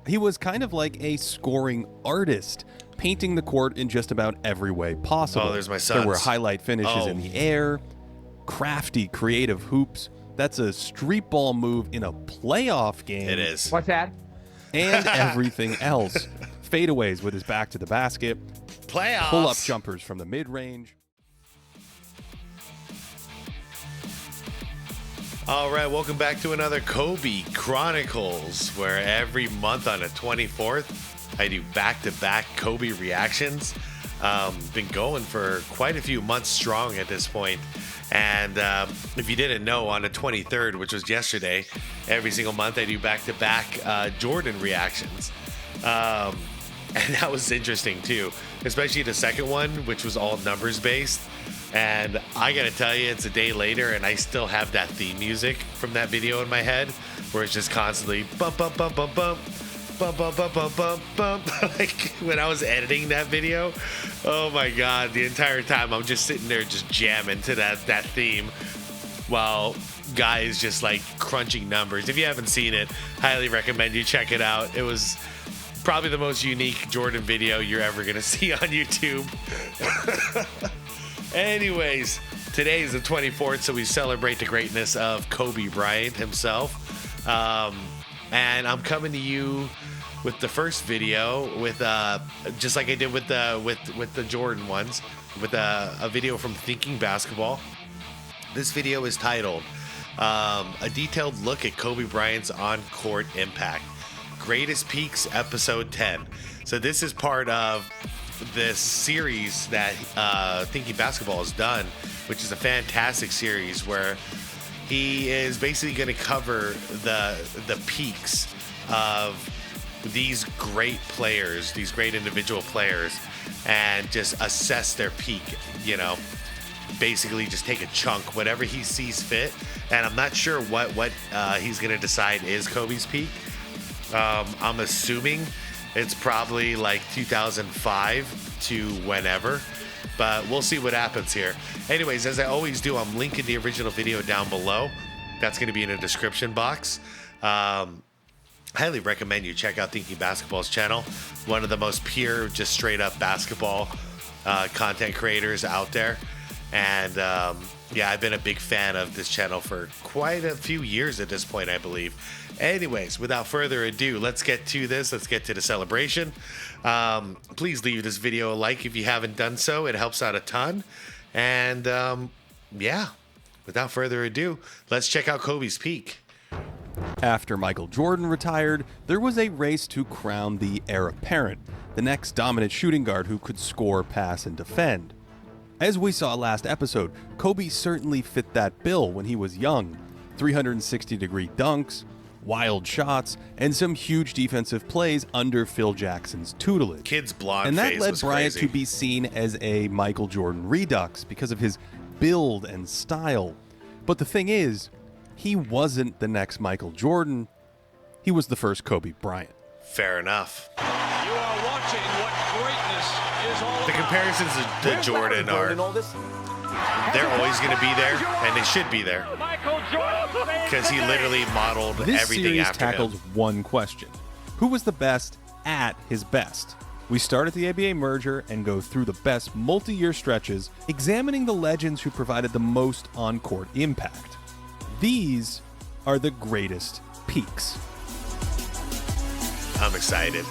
He was kind of like a scoring artist, painting the court in just about every way possible. Oh, there's my sons. There were highlight finishes in the air, crafty, creative hoops. That's a street ball move in a playoff game. It is. What's that? And everything else. Fadeaways with his back to the basket. Playoffs. Pull-up jumpers from the mid-range. All right, welcome back to another Kobe Chronicles, where every month on the 24th, I do back-to-back Kobe reactions. Been going for quite a few months strong at this point. And if you didn't know, on the 23rd, which was yesterday, every single month I do back-to-back Jordan reactions. And that was interesting too, especially the second one, which was all numbers-based. And I gotta tell you, it's a day later and I still have that theme music from that video in my head, where it's just constantly bump, bump, bump, bump, bump, bump, bump, bump, bump, bump, bump. Like when I was editing that video, oh my God, the entire time I'm just sitting there just jamming to that theme while guys just like crunching numbers. If you haven't seen it, highly recommend you check it out. It was probably the most unique Jordan video you're ever gonna see on YouTube. Anyways, today is the 24th, so we celebrate the greatness of Kobe Bryant himself. And I'm coming to you with the first video with just like I did with the Jordan ones, with a video from Thinking Basketball. This video is titled A Detailed Look at Kobe Bryant's On-Court Impact. Greatest Peaks, Episode 10. So this is part of this series that Thinking Basketball has done, which is a fantastic series where he is basically going to cover the peaks of these great players, these great individual players, and just assess their peak, you know, basically just take a chunk, whatever he sees fit. And I'm not sure what he's going to decide is Kobe's peak. I'm assuming it's probably like 2005 to whenever, but we'll see what happens here. Anyways, as I always do, I'm linking the original video down below. That's going to be in the description box. Highly recommend you check out Thinking Basketball's channel. One of the most pure, just straight up basketball content creators out there. And yeah, I've been a big fan of this channel for quite a few years at this point, I believe. Anyways, without further ado, let's get to this. Let's get to the celebration. Please leave this video a like if you haven't done so. It helps out a ton. And yeah, without further ado, let's check out Kobe's peak. After Michael Jordan retired, there was a race to crown the heir apparent, the next dominant shooting guard who could score, pass, and defend. As we saw last episode, Kobe certainly fit that bill when he was young. 360-degree dunks, wild shots, and some huge defensive plays under Phil Jackson's tutelage. Kid's blonde and that face led was Bryant crazy. to be seen as a Michael Jordan redux because of his build and style. But the thing is, he wasn't the next Michael Jordan. He was the first Kobe Bryant. Fair enough. You are watching what greatness is all about. The comparisons to Jordan are, they're always going to be there, and they should be there, because he literally modeled This everything series after tackled him. one question. Who was the best at his best? We start at the ABA merger and go through the best multi-year stretches, examining the legends who provided the most on-court impact. These are the greatest peaks. I'm excited.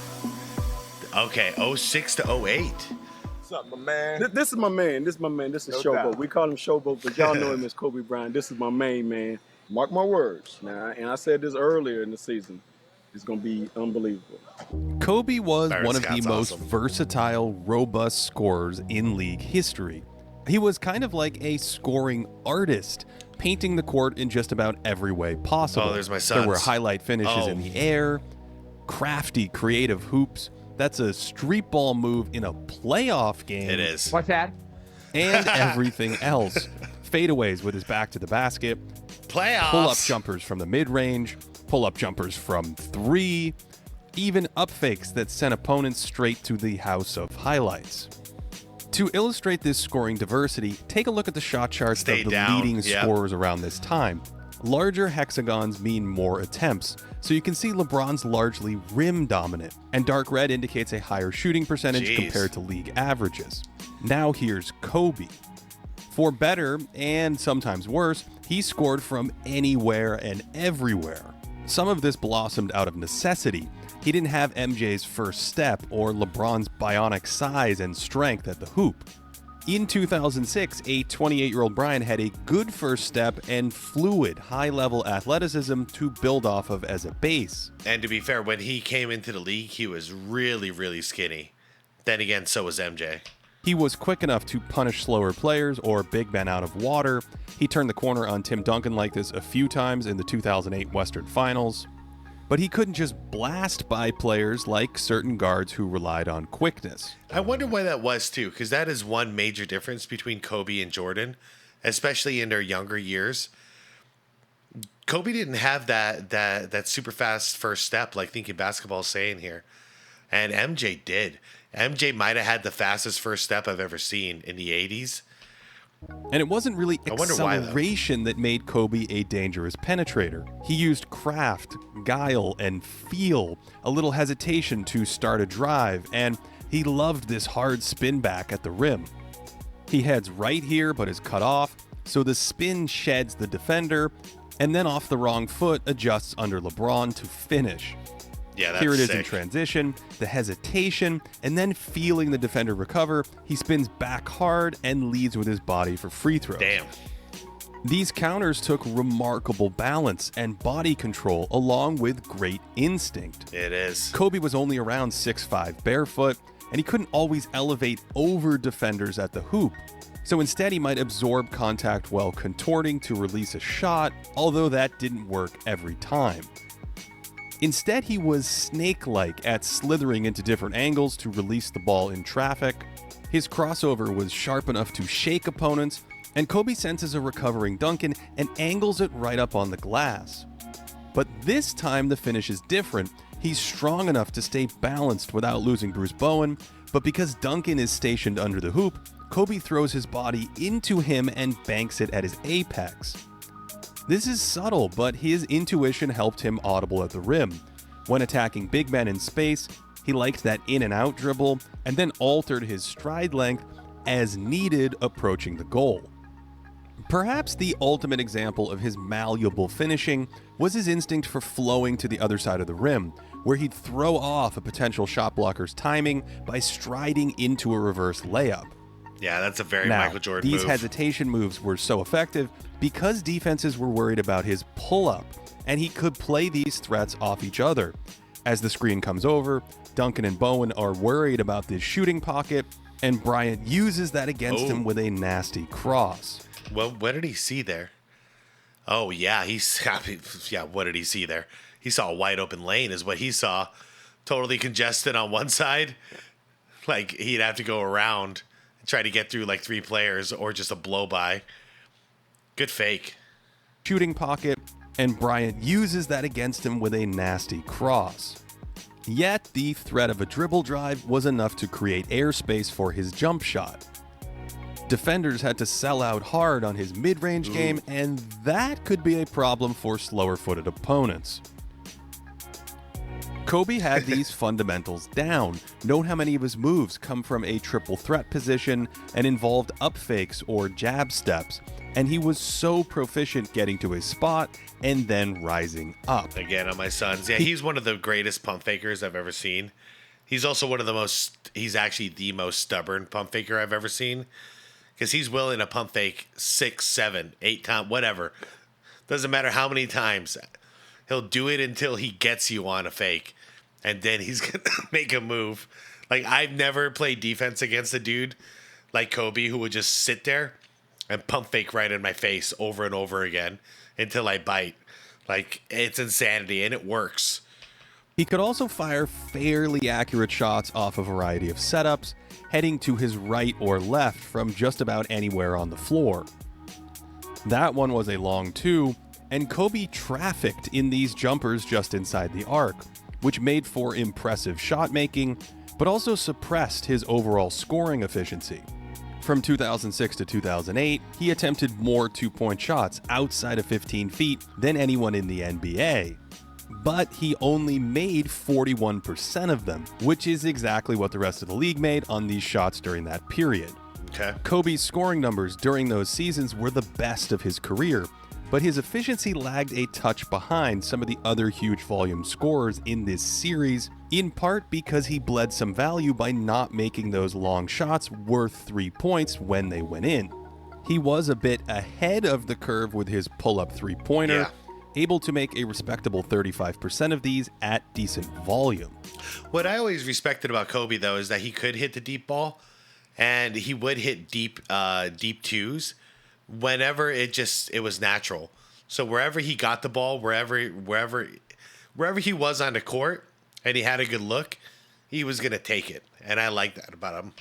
Okay, 06 to 08. What's up, my man? This is my man. This is my man. This is No Showboat. doubt. We call him Showboat, but y'all know him as Kobe Bryant. This is my main man. Mark my words. Now, and I said this earlier in the season. It's going to be unbelievable. Kobe was Byron one of the Scott's most awesome. versatile, robust scorers in league history. He was kind of like a scoring artist, painting the court in just about every way possible. Oh, there's my There were sons. highlight finishes Oh. in the air, crafty, creative hoops. That's a street ball move in a playoff game. It is. What's that? And everything else. Fadeaways with his back to the basket, Playoffs. pull-up jumpers from the mid-range, pull-up jumpers from three, even up fakes that sent opponents straight to the house of highlights. To illustrate this scoring diversity, take a look at the shot charts Stay of the down, leading yeah. scorers around this time. Larger hexagons mean more attempts, so you can see LeBron's largely rim dominant, and dark red indicates a higher shooting percentage compared to league averages. Now here's Kobe. For better, and sometimes worse, he scored from anywhere and everywhere. Some of this blossomed out of necessity. He didn't have MJ's first step or LeBron's bionic size and strength at the hoop. In 2006, a 28-year-old Bryant had a good first step and fluid, high-level athleticism to build off of as a base. And to be fair, when he came into the league, he was really, really skinny. Then again, so was MJ. He was quick enough to punish slower players or big men out of water. He turned the corner on Tim Duncan like this a few times in the 2008 Western Finals. But he couldn't just blast by players like certain guards who relied on quickness. I wonder why that was too, because that is one major difference between Kobe and Jordan, especially in their younger years. Kobe didn't have that super fast first step like Thinking Basketball is saying here. And MJ did. MJ might have had the fastest first step I've ever seen in the 80s. And it wasn't really acceleration that made Kobe a dangerous penetrator. He used craft, guile, and feel, a little hesitation to start a drive, and he loved this hard spin back at the rim. He heads right here but is cut off, so the spin sheds the defender, and then off the wrong foot adjusts under LeBron to finish. Yeah, that's Here it is sick. in transition, the hesitation, and then feeling the defender recover, he spins back hard and leads with his body for free throws. Damn. These counters took remarkable balance and body control along with great instinct. It is. Kobe was only around 6'5" barefoot, and he couldn't always elevate over defenders at the hoop. So instead, he might absorb contact while contorting to release a shot, although that didn't work every time. Instead, he was snake-like at slithering into different angles to release the ball in traffic. His crossover was sharp enough to shake opponents, and Kobe senses a recovering Duncan and angles it right up on the glass. But this time the finish is different. He's strong enough to stay balanced without losing Bruce Bowen, but because Duncan is stationed under the hoop, Kobe throws his body into him and banks it at his apex. This is subtle, but his intuition helped him audible at the rim. When attacking big men in space, he liked that in and out dribble and then altered his stride length as needed approaching the goal. Perhaps the ultimate example of his malleable finishing was his instinct for flowing to the other side of the rim, where he'd throw off a potential shot blocker's timing by striding into a reverse layup. Yeah, that's a very Now, Michael Jordan these move. hesitation moves were so effective because defenses were worried about his pull-up, and he could play these threats off each other. As the screen comes over, Duncan and Bowen are worried about this shooting pocket, and Bryant uses that against him with a nasty cross. Well, what did he see there? Oh, yeah, what did he see there? He saw a wide open lane is what he saw. Totally congested on one side. Like, he'd have to go around and try to get through like three players or just a blow by. Good fake. Shooting pocket, and Bryant uses that against him with a nasty cross. Yet, the threat of a dribble drive was enough to create airspace for his jump shot. Defenders had to sell out hard on his mid-range game, and that could be a problem for slower-footed opponents. Kobe had these fundamentals down. Note how many of his moves come from a triple threat position and involved up fakes or jab steps, and he was so proficient getting to his spot and then rising up. Again, on my sons. Yeah, he's one of the greatest pump fakers I've ever seen. He's also he's actually the most stubborn pump faker I've ever seen. Because he's willing to pump fake 6, 7, 8 times, whatever. Doesn't matter how many times. He'll do it until he gets you on a fake. And then he's going to make a move. Like, I've never played defense against a dude like Kobe who would just sit there and pump fake right in my face over and over again until I bite. Like, it's insanity, and it works. He could also fire fairly accurate shots off a variety of setups, heading to his right or left from just about anywhere on the floor. That one was a long two, and Kobe trafficked in these jumpers just inside the arc, which made for impressive shot making, but also suppressed his overall scoring efficiency. From 2006 to 2008, he attempted more two-point shots outside of 15 feet than anyone in the NBA. But he only made 41% of them, which is exactly what the rest of the league made on these shots during that period. Okay. Kobe's scoring numbers during those seasons were the best of his career, but his efficiency lagged a touch behind some of the other huge volume scorers in this series, in part because he bled some value by not making those long shots worth 3 points when they went in. He was a bit ahead of the curve with his pull-up three-pointer, able to make a respectable 35% of these at decent volume. What I always respected about Kobe, though, is that he could hit the deep ball, and he would hit deep twos whenever it was natural. So wherever he got the ball, wherever he was on the court, and he had a good look, he was gonna take it, and I like that about him.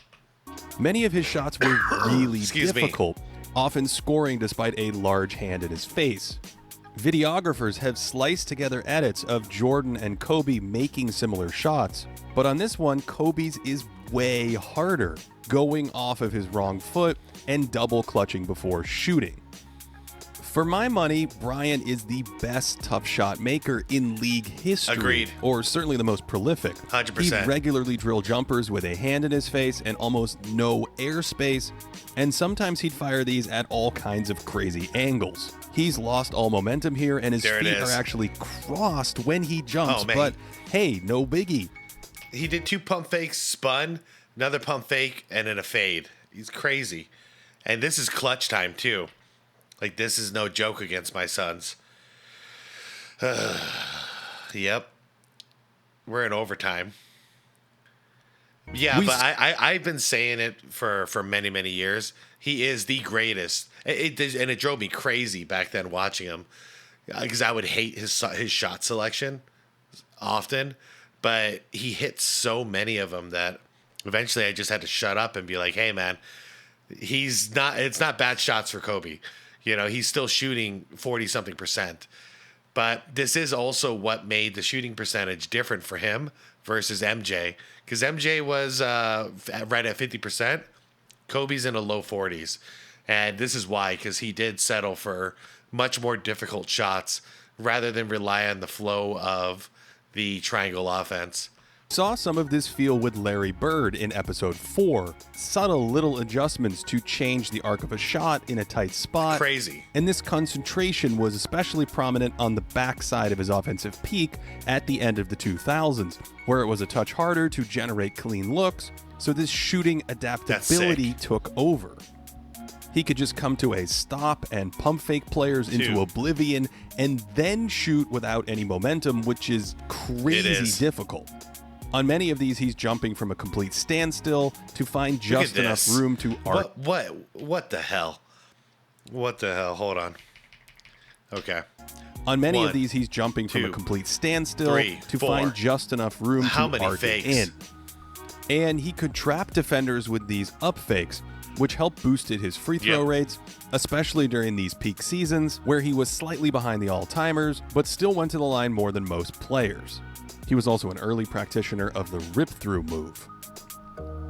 Many of his shots were really difficult, often scoring despite a large hand in his face. Videographers have sliced together edits of Jordan and Kobe making similar shots, but on this one, Kobe's is way harder, going off of his wrong foot and double clutching before shooting. For my money, Bryant is the best tough shot maker in league history. Agreed. Or certainly the most prolific. 100%. He'd regularly drill jumpers with a hand in his face and almost no airspace, and sometimes he'd fire these at all kinds of crazy angles. He's lost all momentum here, and his feet are actually crossed when he jumps, but hey, no biggie. He did 2 pump fakes, spun, another pump fake, and then a fade. He's crazy. And this is clutch time, too. Like, this is no joke against my Suns. Yep. We're in overtime. Yeah, but I've been saying it for many, many years. He is the greatest. And it drove me crazy back then watching him, because I would hate his shot selection often. But he hit so many of them that eventually I just had to shut up and be like, hey, man, it's not bad shots for Kobe. You know, he's still shooting 40-something%. But this is also what made the shooting percentage different for him versus MJ. Because MJ was right at 50%. Kobe's in the low 40s. And this is why, because he did settle for much more difficult shots rather than rely on the flow of the triangle offense. Saw some of this feel with Larry Bird in episode 4. Subtle little adjustments to change the arc of a shot in a tight spot. Crazy. And this concentration was especially prominent on the backside of his offensive peak at the end of the 2000s, where it was a touch harder to generate clean looks, so this shooting adaptability took over. He could just come to a stop and pump fake players into oblivion and then shoot without any momentum, which is crazy difficult. On many of these, he's jumping from a complete standstill to find just enough room to arc. What the hell? What the hell? Hold on. Okay. On many of these, he's jumping from a complete standstill to find just enough room to arc it in. And he could trap defenders with these up fakes, which helped boosted his free throw rates, especially during these peak seasons where he was slightly behind the all-timers, but still went to the line more than most players. He was also an early practitioner of the rip-through move.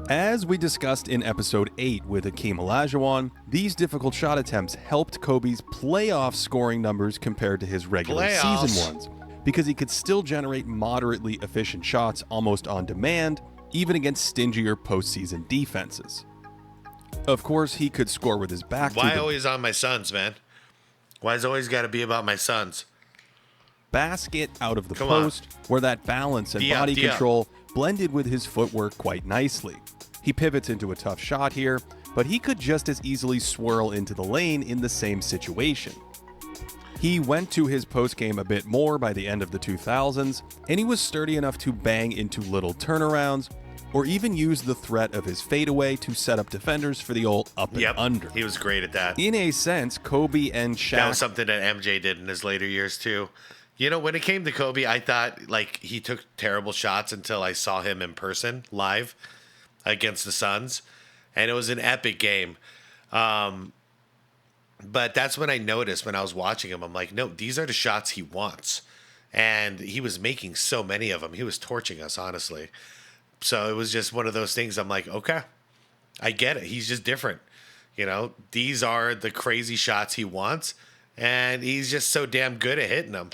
As we discussed in episode 8 with Hakeem Olajuwon, these difficult shot attempts helped Kobe's playoff scoring numbers compared to his regular season ones, because he could still generate moderately efficient shots almost on demand, even against stingier postseason defenses. Of course, he could score with his back. Why always on my Suns, man? Why's it always got to be about my Suns? Basket out of the post, where that balance and body control blended with his footwork quite nicely. He pivots into a tough shot here, but he could just as easily swirl into the lane in the same situation. He went to his post game a bit more by the end of the 2000s, and he was sturdy enough to bang into little turnarounds, or even use the threat of his fadeaway to set up defenders for the old up and under. He was great at that. In a sense, Kobe and Shaq... That was something that MJ did in his later years, too. You know, when it came to Kobe, I thought, like, he took terrible shots until I saw him in person, live, against the Suns. And it was an epic game. But that's when I noticed when I was watching him, I'm like, no, these are the shots he wants. And he was making so many of them. He was torching us, honestly. So it was just one of those things. I'm like, okay, I get it. He's just different. You know, these are the crazy shots he wants, and he's just so damn good at hitting them.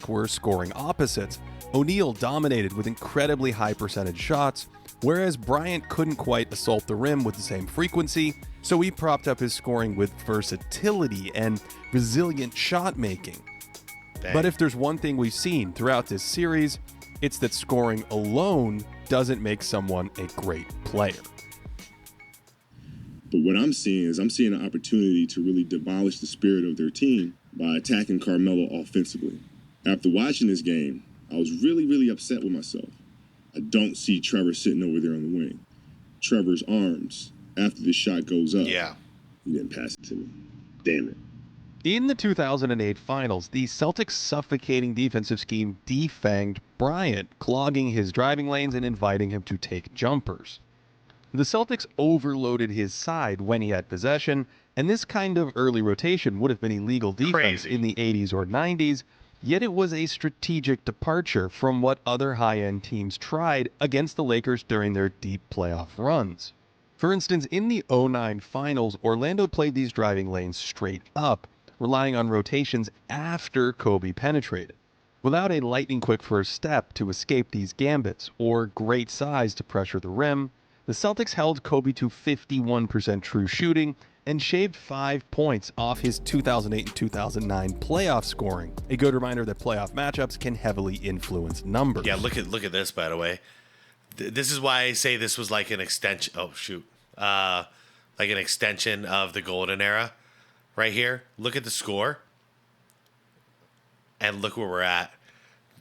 Were scoring opposites. O'Neal dominated with incredibly high percentage shots, whereas Bryant couldn't quite assault the rim with the same frequency, so he propped up his scoring with versatility and resilient shot making. Dang. But if there's one thing we've seen throughout this series, it's that scoring alone doesn't make someone a great player. But what I'm seeing is an opportunity to really demolish the spirit of their team by attacking Carmelo offensively. After watching this game, I was really, really upset with myself. I don't see Trevor sitting over there on the wing. Trevor's arms, after the shot goes up, Yeah. he didn't pass it to me. Damn it. In the 2008 finals, the Celtics' suffocating defensive scheme defanged Bryant, clogging his driving lanes and inviting him to take jumpers. The Celtics overloaded his side when he had possession, and this kind of early rotation would have been illegal defense in the 80s or 90s, yet it was a strategic departure from what other high-end teams tried against the Lakers during their deep playoff runs. For instance, in the 2009 finals, Orlando played these driving lanes straight up, relying on rotations after Kobe penetrated. Without a lightning-quick first step to escape these gambits, or great size to pressure the rim, the Celtics held Kobe to 51% true shooting and shaved 5 points off his 2008 and 2009 playoff scoring. A good reminder that playoff matchups can heavily influence numbers. Yeah, look at this, by the way. This is why I say this was like an extension. Oh, shoot. Like an extension of the golden era. Right here. Look at the score. And look where we're at.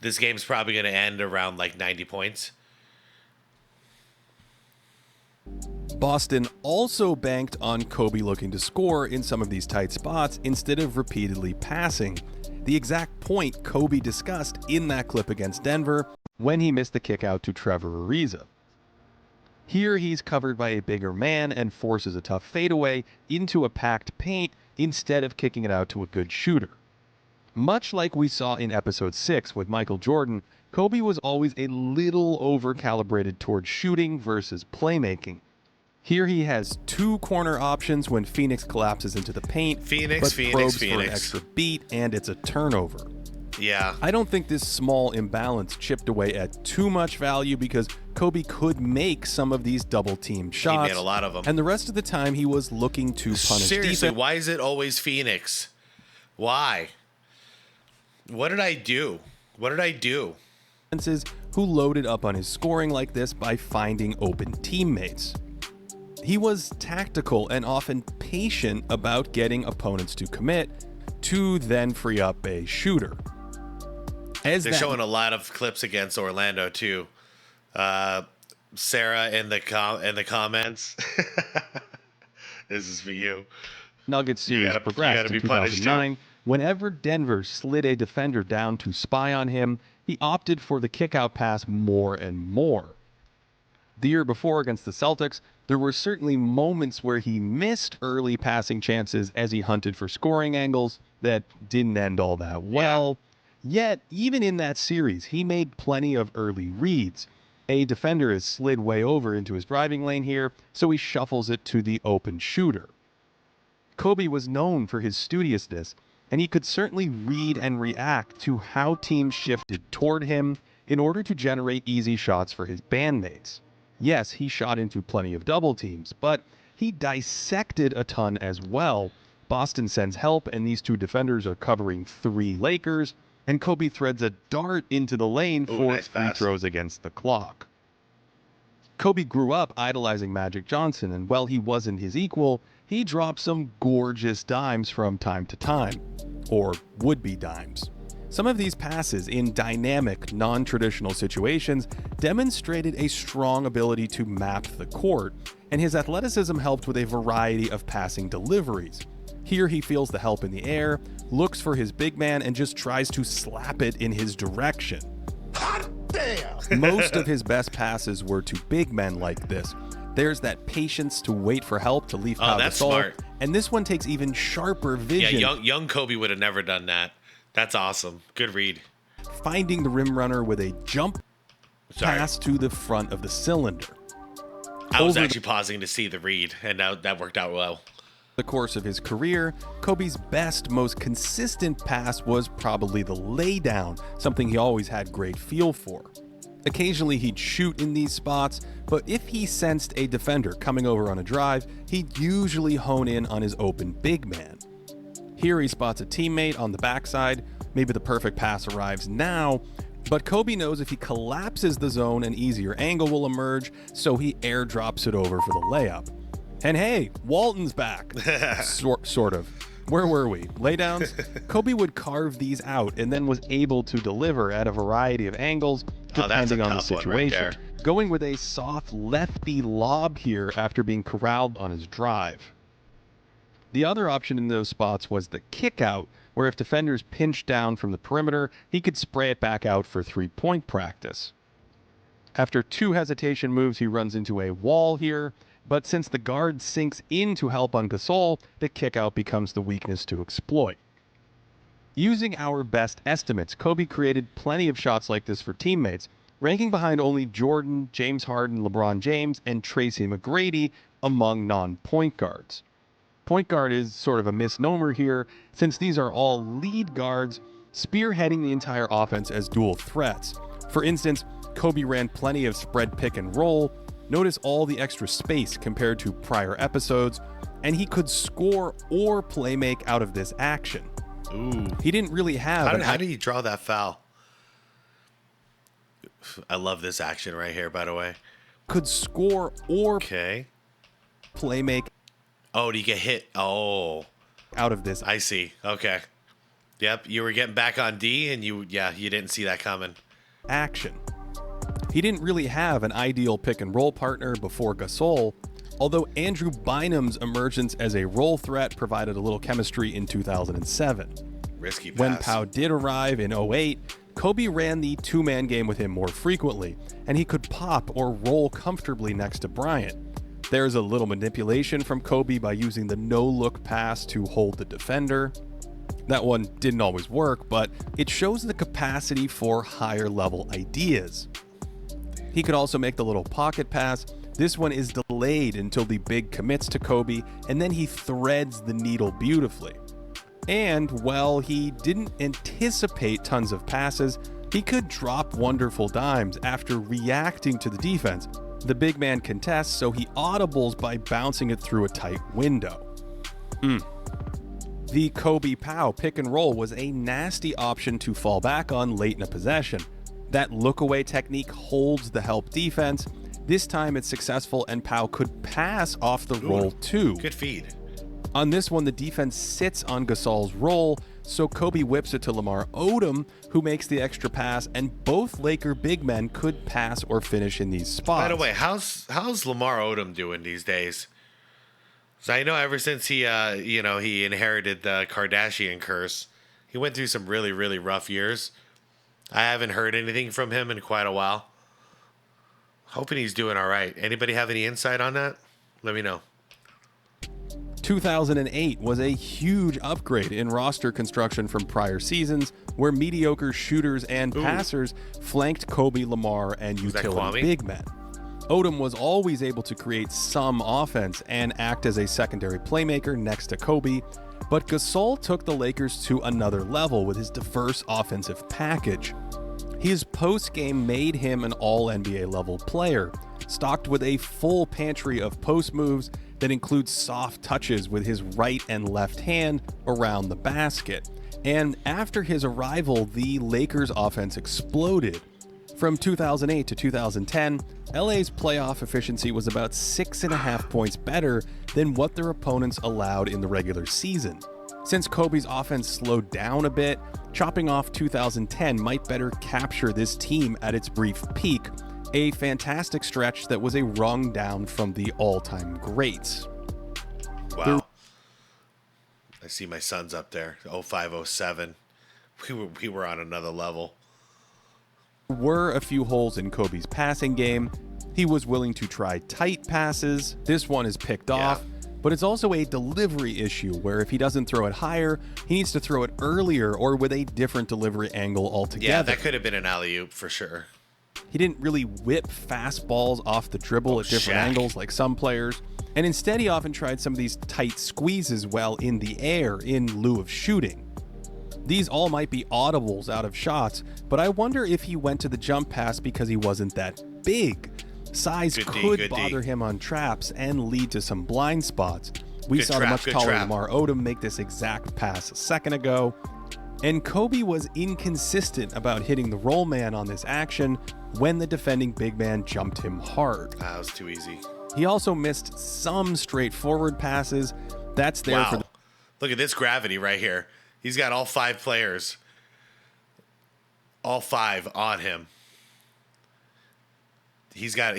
This game's probably going to end around like 90 points. Boston also banked on Kobe looking to score in some of these tight spots instead of repeatedly passing. The exact point Kobe discussed in that clip against Denver when he missed the kick out to Trevor Ariza. Here he's covered by a bigger man and forces a tough fadeaway into a packed paint instead of kicking it out to a good shooter. Much like we saw in episode 6 with Michael Jordan, Kobe was always a little over-calibrated towards shooting versus playmaking. Here he has 2 corner options when Phoenix collapses into the paint, but probes for an extra beat, and it's a turnover. Yeah. I don't think this small imbalance chipped away at too much value because Kobe could make some of these double-team shots. He made a lot of them. And the rest of the time he was looking to punish Seriously, defense. why is it always Phoenix? Why? What did I do? Who loaded up on his scoring like this by finding open teammates. He was tactical and often patient about getting opponents to commit to then free up a shooter. They're showing a lot of clips against Orlando too. Sarah in the comments. This is for you. Nuggets series progressed in 2009. Whenever Denver slid a defender down to spy on him, he opted for the kickout pass more and more. The year before against the Celtics, there were certainly moments where he missed early passing chances as he hunted for scoring angles that didn't end all that well. Yet, even in that series, he made plenty of early reads. A defender is slid way over into his driving lane here, so he shuffles it to the open shooter. Kobe was known for his studiousness, and he could certainly read and react to how teams shifted toward him in order to generate easy shots for his bandmates. Yes, he shot into plenty of double teams, but he dissected a ton as well. Boston sends help, and these 2 defenders are covering 3 Lakers, and Kobe threads a dart into the lane for free throws against the clock. Kobe grew up idolizing Magic Johnson, and while he wasn't his equal, he dropped some gorgeous dimes from time to time, or would-be dimes. Some of these passes in dynamic, non-traditional situations demonstrated a strong ability to map the court, and his athleticism helped with a variety of passing deliveries. Here he feels the help in the air, looks for his big man, and just tries to slap it in his direction. Hot damn! Most of his best passes were to big men like this. There's that patience to wait for help to leave Pau that's Gasol, smart. and this one takes even sharper vision. Yeah, young Kobe would have never done that. That's awesome. Good read. Finding the rim runner with a jump pass to the front of the cylinder. I was actually pausing to see the read, and that worked out well. The course of his career, Kobe's best, most consistent pass was probably the laydown, something he always had great feel for. Occasionally he'd shoot in these spots, but if he sensed a defender coming over on a drive, he'd usually hone in on his open big man. Here he spots a teammate on the backside, maybe the perfect pass arrives now, but Kobe knows if he collapses the zone, an easier angle will emerge, so he airdrops it over for the layup. And hey, Walton's back. Sort of. Where were we? Laydowns? Kobe would carve these out and then was able to deliver at a variety of angles depending on the situation. Right, going with a soft lefty lob here after being corralled on his drive. The other option in those spots was the kick out, where if defenders pinched down from the perimeter, he could spray it back out for three-point practice. After 2 hesitation moves, he runs into a wall here, but since the guard sinks in to help on Gasol, the kickout becomes the weakness to exploit. Using our best estimates, Kobe created plenty of shots like this for teammates, ranking behind only Jordan, James Harden, LeBron James, and Tracy McGrady among non-point guards. Point guard is sort of a misnomer here, since these are all lead guards, spearheading the entire offense as dual threats. For instance, Kobe ran plenty of spread pick and roll. Notice all the extra space compared to prior episodes, and he could score or play make out of this action. Ooh. He didn't really have... How did he draw that foul? I love this action right here, by the way. Could score or play make... Oh, do you get hit? Oh. Out of this. I see. Okay. Yep, you were getting back on D, and you didn't see that coming. Action. He didn't really have an ideal pick and roll partner before Gasol, although Andrew Bynum's emergence as a role threat provided a little chemistry in 2007. Risky pass. When Pau did arrive in 2008, Kobe ran the two-man game with him more frequently, and he could pop or roll comfortably next to Bryant. There's a little manipulation from Kobe by using the no-look pass to hold the defender. That one didn't always work, but it shows the capacity for higher-level ideas. He could also make the little pocket pass. This one is delayed until the big commits to Kobe, and then he threads the needle beautifully. And while he didn't anticipate tons of passes, he could drop wonderful dimes after reacting to the defense. The big man contests, so he audibles by bouncing it through a tight window. The Kobe Pau pick and roll was a nasty option to fall back on late in a possession. That look-away technique holds the help defense. This time it's successful, and Pau could pass off the roll too. Good feed. On this one, the defense sits on Gasol's roll, so Kobe whips it to Lamar Odom, who makes the extra pass, and both Laker big men could pass or finish in these spots. By the way, how's Lamar Odom doing these days? So I know ever since he inherited the Kardashian curse, he went through some really, really rough years. I haven't heard anything from him in quite a while. Hoping he's doing all right. Anybody have any insight on that? Let me know. 2008 was a huge upgrade in roster construction from prior seasons, where mediocre shooters and passers flanked Kobe, Lamar, and utility big men. Odom was always able to create some offense and act as a secondary playmaker next to Kobe, but Gasol took the Lakers to another level with his diverse offensive package. His post-game made him an all-NBA level player, stocked with a full pantry of post moves that includes soft touches with his right and left hand around the basket. And after his arrival, the Lakers' offense exploded. From 2008 to 2010, LA's playoff efficiency was about 6.5 points better than what their opponents allowed in the regular season. Since Kobe's offense slowed down a bit, chopping off 2010 might better capture this team at its brief peak, a fantastic stretch that was a rung down from the all-time greats. Wow. I see my sons up there, 05-07. We were on another level. There were a few holes in Kobe's passing game. He was willing to try tight passes. This one is picked off, but it's also a delivery issue where if he doesn't throw it higher, he needs to throw it earlier or with a different delivery angle altogether. Yeah, that could have been an alley-oop for sure. He didn't really whip fastballs off the dribble at different angles like some players. And instead, he often tried some of these tight squeezes while in the air in lieu of shooting. These all might be audibles out of shots, but I wonder if he went to the jump pass because he wasn't that big. Size could bother him on traps and lead to some blind spots. We saw the much taller Lamar Odom make this exact pass a second ago. And Kobe was inconsistent about hitting the roll man on this action when the defending big man jumped him hard. That was too easy. He also missed some straightforward passes. That's there for the... Look at this gravity right here. He's got all 5 players. All 5 on him. He's got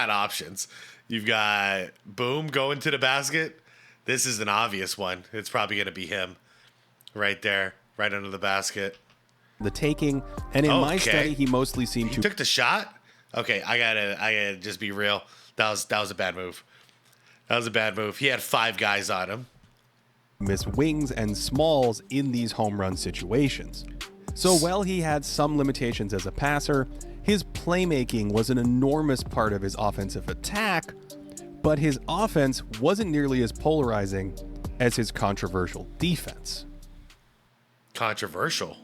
options. You've got Boom going to the basket. This is an obvious one. It's probably going to be him right there, right under the basket. The taking, and in my study, he mostly seemed to... He took the shot? Okay, I gotta just be real. That was a bad move. That was a bad move. He had 5 guys on him. Miss wings and smalls in these home run situations. So while he had some limitations as a passer, his playmaking was an enormous part of his offensive attack, but his offense wasn't nearly as polarizing as his controversial defense. Controversial?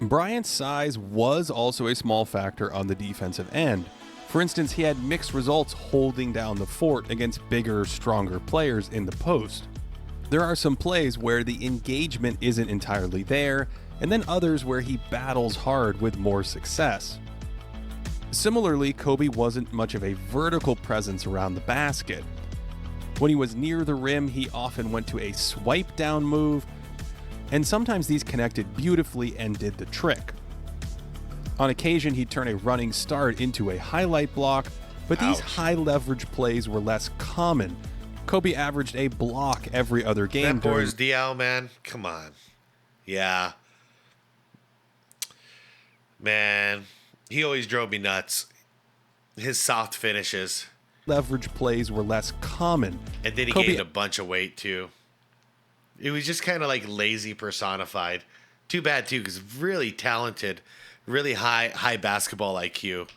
Bryant's size was also a small factor on the defensive end. For instance, he had mixed results holding down the fort against bigger, stronger players in the post. There are some plays where the engagement isn't entirely there, and then others where he battles hard with more success. Similarly, Kobe wasn't much of a vertical presence around the basket. When he was near the rim, he often went to a swipe down move, and sometimes these connected beautifully and did the trick. On occasion, he'd turn a running start into a highlight block, but these high leverage plays were less common. Kobe averaged a block every other game. That Boris Diaw, man, come on. Yeah. Man, he always drove me nuts. His soft finishes. Leverage plays were less common. And then he gained a bunch of weight, too. It was just kind of like lazy personified. Too bad, too, because really talented, really high basketball IQ.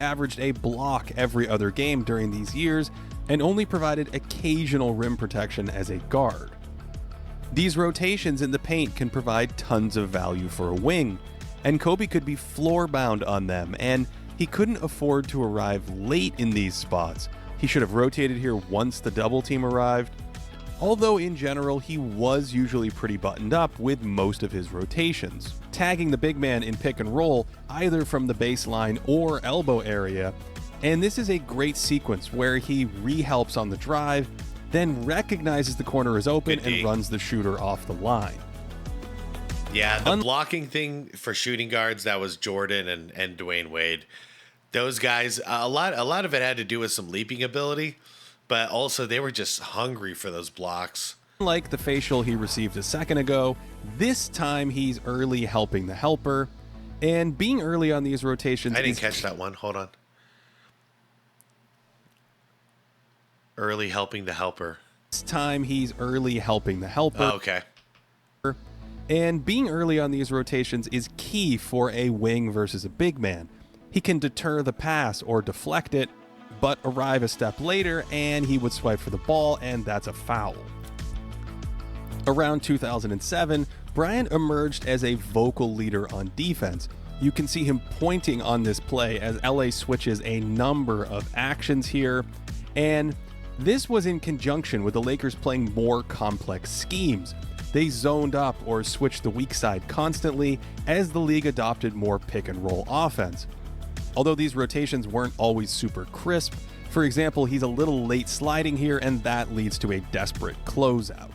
Averaged a block every other game during these years and only provided occasional rim protection as a guard. These rotations in the paint can provide tons of value for a wing, and Kobe could be floor-bound on them, and he couldn't afford to arrive late in these spots. He should have rotated here once the double team arrived. Although in general, he was usually pretty buttoned up with most of his rotations, tagging the big man in pick and roll either from the baseline or elbow area. And this is a great sequence where he re-helps on the drive, then recognizes the corner is open and runs the shooter off the line. Yeah, the blocking thing for shooting guards, that was Jordan and Dwayne Wade. Those guys, a lot of it had to do with some leaping ability, but also they were just hungry for those blocks. Like the facial he received a second ago, this time he's early helping the helper, and being early on these rotations... I didn't catch that one. Hold on. Early helping the helper. This time he's early helping the helper. Oh, okay. And being early on these rotations is key for a wing versus a big man. He can deter the pass or deflect it, but arrive a step later and he would swipe for the ball, and that's a foul. Around 2007, Bryant emerged as a vocal leader on defense. You can see him pointing on this play as LA switches a number of actions here, and this was in conjunction with the Lakers playing more complex schemes. They zoned up or switched the weak side constantly as the league adopted more pick and roll offense. Although these rotations weren't always super crisp, for example, he's a little late sliding here and that leads to a desperate closeout.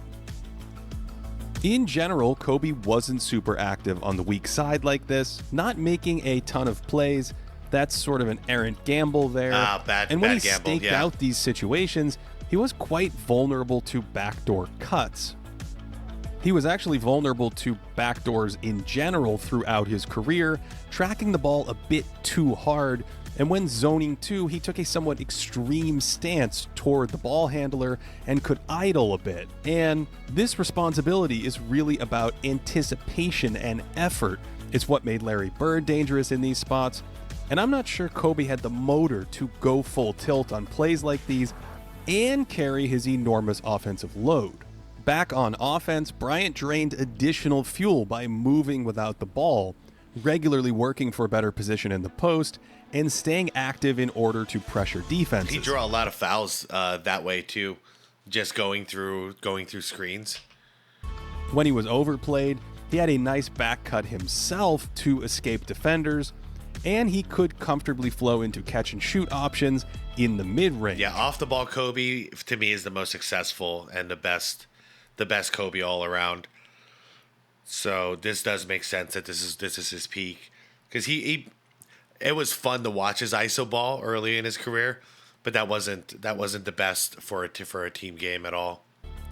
In general, Kobe wasn't super active on the weak side like this, not making a ton of plays. That's sort of an errant gamble there. And when he staked out these situations, he was quite vulnerable to backdoor cuts. He was actually vulnerable to backdoors in general throughout his career, tracking the ball a bit too hard, and when zoning 2, he took a somewhat extreme stance toward the ball handler and could idle a bit. And this responsibility is really about anticipation and effort. It's what made Larry Bird dangerous in these spots. And I'm not sure Kobe had the motor to go full tilt on plays like these and carry his enormous offensive load. Back on offense, Bryant drained additional fuel by moving without the ball, regularly working for a better position in the post, and staying active in order to pressure defenses. He drew a lot of fouls that way too, just going through screens. When he was overplayed, he had a nice back cut himself to escape defenders, and he could comfortably flow into catch and shoot options in the mid-range. Yeah, off the ball Kobe to me is the most successful and the best Kobe all around. So this does make sense that this is his peak, because it was fun to watch his ISO ball early in his career, but that wasn't the best for a team game at all.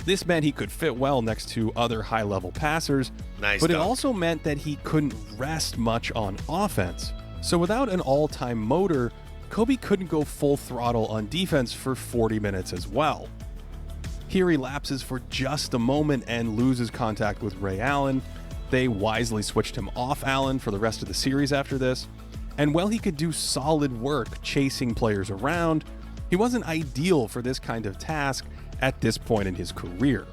This meant he could fit well next to other high-level passers, Nice but dunk. it also meant that he couldn't rest much on offense. So without an all-time motor, Kobe couldn't go full throttle on defense for 40 minutes as well. Here he lapses for just a moment and loses contact with Ray Allen. They wisely switched him off Allen for the rest of the series after this. And while he could do solid work chasing players around, he wasn't ideal for this kind of task at this point in his career.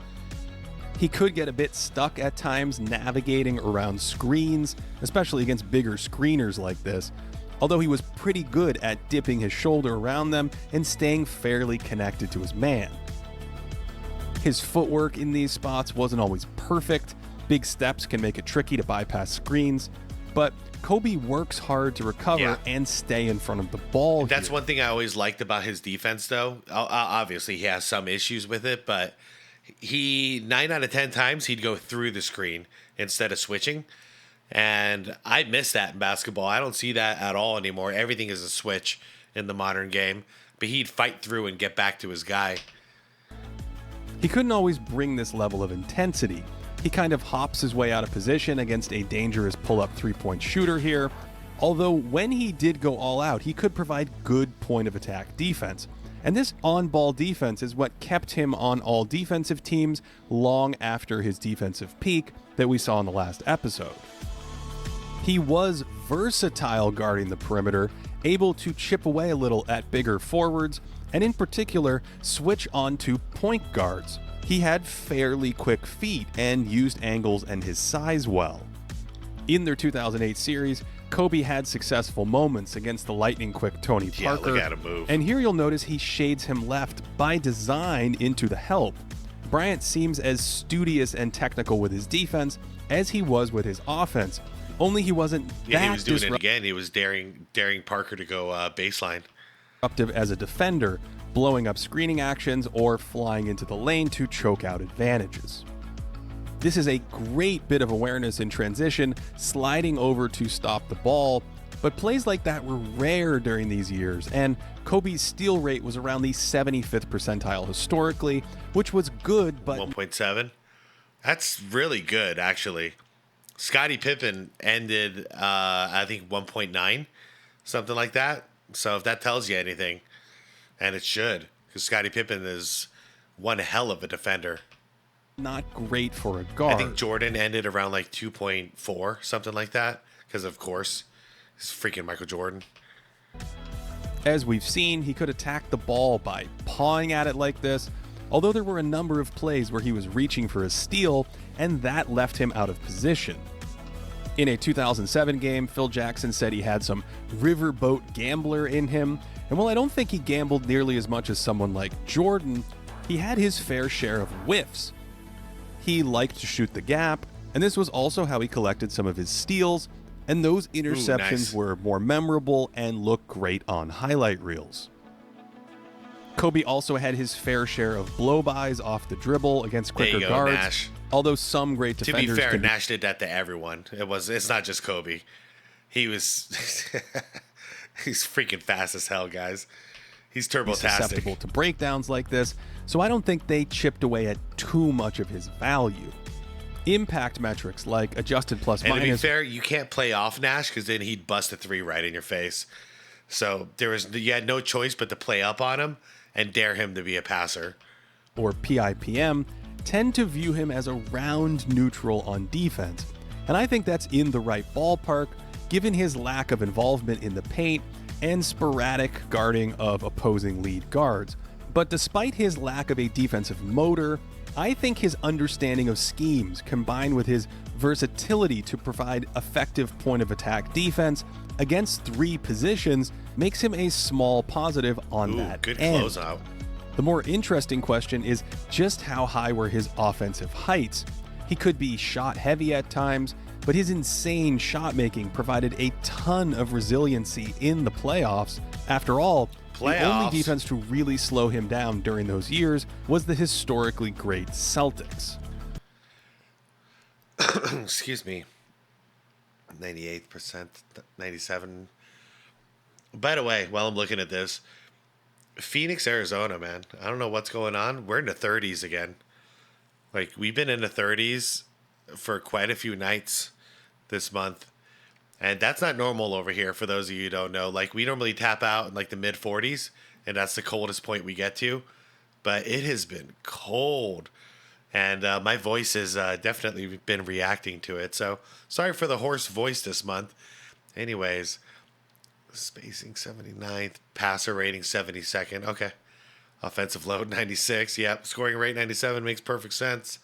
He could get a bit stuck at times navigating around screens, especially against bigger screeners like this, although he was pretty good at dipping his shoulder around them and staying fairly connected to his man. His footwork in these spots wasn't always perfect. Big steps can make it tricky to bypass screens, but Kobe works hard to recover and stay in front of the ball. That's one thing I always liked about his defense, though. Obviously, he has some issues with it, but 9 out of 10 times he'd go through the screen instead of switching. And I miss that in basketball. I don't see that at all anymore. Everything is a switch in the modern game, but he'd fight through and get back to his guy. He couldn't always bring this level of intensity. He kind of hops his way out of position against a dangerous pull-up three-point shooter here, although when he did go all out, he could provide good point-of-attack defense. And this on-ball defense is what kept him on all defensive teams long after his defensive peak that we saw in the last episode. He was versatile guarding the perimeter, able to chip away a little at bigger forwards, and in particular, switch on to point guards. He had fairly quick feet and used angles and his size well. In their 2008 series, Kobe had successful moments against the lightning-quick Tony Parker. Yeah, look at him move. And here you'll notice he shades him left by design into the help. Bryant seems as studious and technical with his defense as he was with his offense, only he wasn't that he was doing it again. He was daring Parker to go baseline. Disruptive as a defender, blowing up screening actions or flying into the lane to choke out advantages. This is a great bit of awareness in transition, sliding over to stop the ball, but plays like that were rare during these years, and Kobe's steal rate was around the 75th percentile historically, which was good, but 1.7. That's really good, actually. Scottie Pippen ended, I think, 1.9, something like that. So if that tells you anything, and it should, because Scottie Pippen is one hell of a defender. not great for a guard. I think Jordan ended around like 2.4, something like that, because of course, it's freaking Michael Jordan. As we've seen, he could attack the ball by pawing at it like this, although there were a number of plays where he was reaching for a steal, and that left him out of position. In a 2007 game, Phil Jackson said he had some riverboat gambler in him, and while I don't think he gambled nearly as much as someone like Jordan, he had his fair share of whiffs. He liked to shoot the gap, and this was also how he collected some of his steals, and those interceptions nice. were more memorable and look great on highlight reels. Kobe also had his fair share of blow-bys off the dribble against quicker There you go, guards, Nash. although some great To defenders be fair, can Nash did that to everyone. It's not just Kobe. He was he's freaking fast as hell, guys. He's susceptible turbotastic. to breakdowns like this, so I don't think they chipped away at too much of his value. Impact metrics like adjusted plus And to be minus fair, you can't play off Nash because then he'd bust a three right in your face. So you had no choice but to play up on him and dare him to be a passer. or PIPM tend to view him as around neutral on defense, and I think that's in the right ballpark given his lack of involvement in the paint and sporadic guarding of opposing lead guards. But despite his lack of a defensive motor, I think his understanding of schemes combined with his versatility to provide effective point of attack defense against 3 positions makes him a small positive on that good end. closeout. The more interesting question is just how high were his offensive heights? He could be shot heavy at times, but his insane shot making provided a ton of resiliency in the playoffs. After all, the only defense to really slow him down during those years was the historically great Celtics. Excuse me. 98%, 97. By the way, while I'm looking at this, Phoenix, Arizona, man, I don't know what's going on. We're in the 30s again. Like, we've been in the 30s for quite a few nights this month. And that's not normal over here, for those of you who don't know. Like, we normally tap out in, like, the mid-40s, and that's the coldest point we get to. But it has been cold. And my voice has definitely been reacting to it. So, sorry for the hoarse voice this month. Anyways, spacing 79th, passer rating 72nd. Okay. Offensive load 96. Yep. Scoring rate 97 makes perfect sense.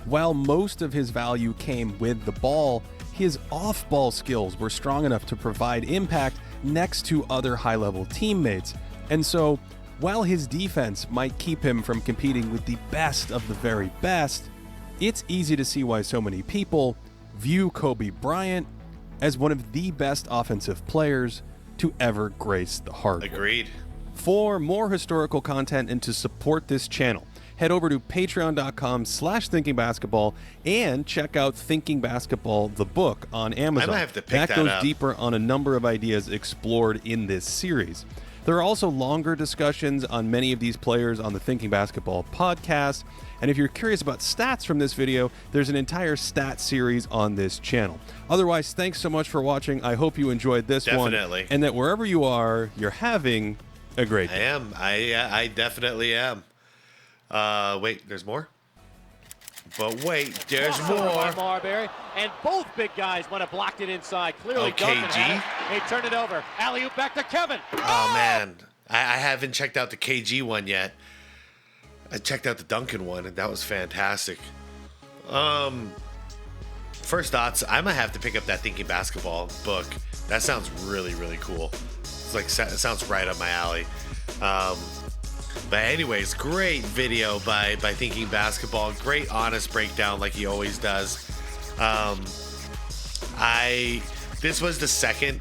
While most of his value came with the ball, his off-ball skills were strong enough to provide impact next to other high-level teammates. And so, while his defense might keep him from competing with the best of the very best, it's easy to see why so many people view Kobe Bryant as one of the best offensive players to ever grace the hardwood. Agreed. For more historical content and to support this channel, head over to patreon.com/thinkingbasketball and check out Thinking Basketball, the book, on Amazon. I might have to pick that goes up. deeper on a number of ideas explored in this series. There are also longer discussions on many of these players on the Thinking Basketball podcast. And if you're curious about stats from this video, there's an entire stat series on this channel. Otherwise, thanks so much for watching. I hope you enjoyed this one. Definitely. And that wherever you are, you're having a great day. I am. I definitely am. Wait, there's more? But wait, there's more. Marbury, and both big guys went and blocked it inside. Clearly, KG. Duncan had it. They turned it over. Alley-oop back to Kevin. Oh, man. I haven't checked out the KG one yet. I checked out the Duncan one, and that was fantastic. First thoughts, I might have to pick up that Thinking Basketball book. That sounds really, really cool. It's like, it sounds right up my alley. But anyways, great video by Thinking Basketball. Great honest breakdown like he always does. This was the second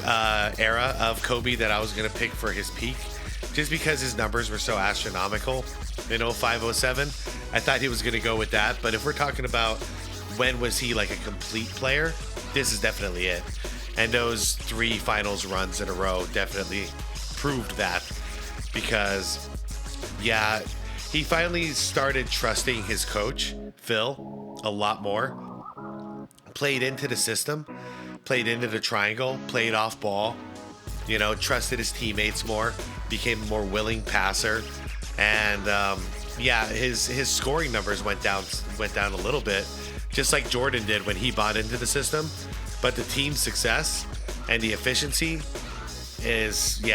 era of Kobe that I was going to pick for his peak, just because his numbers were so astronomical in 05-07. I thought he was going to go with that. But if we're talking about when was he like a complete player, this is definitely it. And those 3 finals runs in a row definitely proved that. Because, yeah, he finally started trusting his coach, Phil, a lot more. Played into the system, played into the triangle, played off ball, trusted his teammates more, became a more willing passer. And, his scoring numbers went down a little bit, just like Jordan did when he bought into the system. But the team success and the efficiency is, you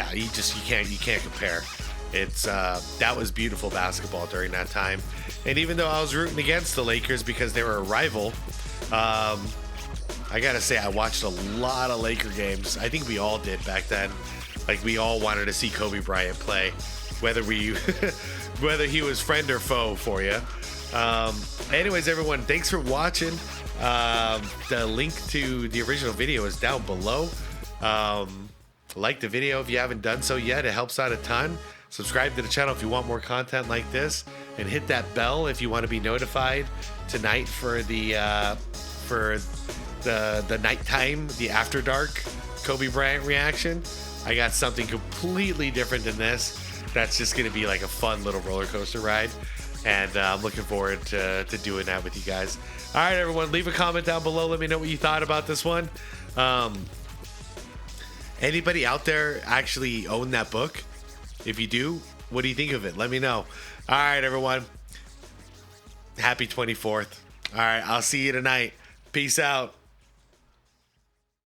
can't compare. It's that was beautiful basketball during that time. And even though I was rooting against the Lakers because they were a rival, I gotta say I watched a lot of Laker games. I think we all did back then. Like, we all wanted to see Kobe Bryant play, whether whether he was friend or foe for you. Anyways, everyone, thanks for watching. The link to the original video is down below. Like the video if you haven't done so yet. It helps out a ton. Subscribe to the channel if you want more content like this, and hit that bell if you want to be notified tonight for the nighttime, the after dark Kobe Bryant reaction. I got something completely different than this. That's just going to be like a fun little roller coaster ride, and I'm looking forward to doing that with you guys. All right, everyone, leave a comment down below. Let me know what you thought about this one. Anybody out there actually own that book? If you do, what do you think of it? Let me know. All right, everyone. Happy 24th. All right, I'll see you tonight. Peace out.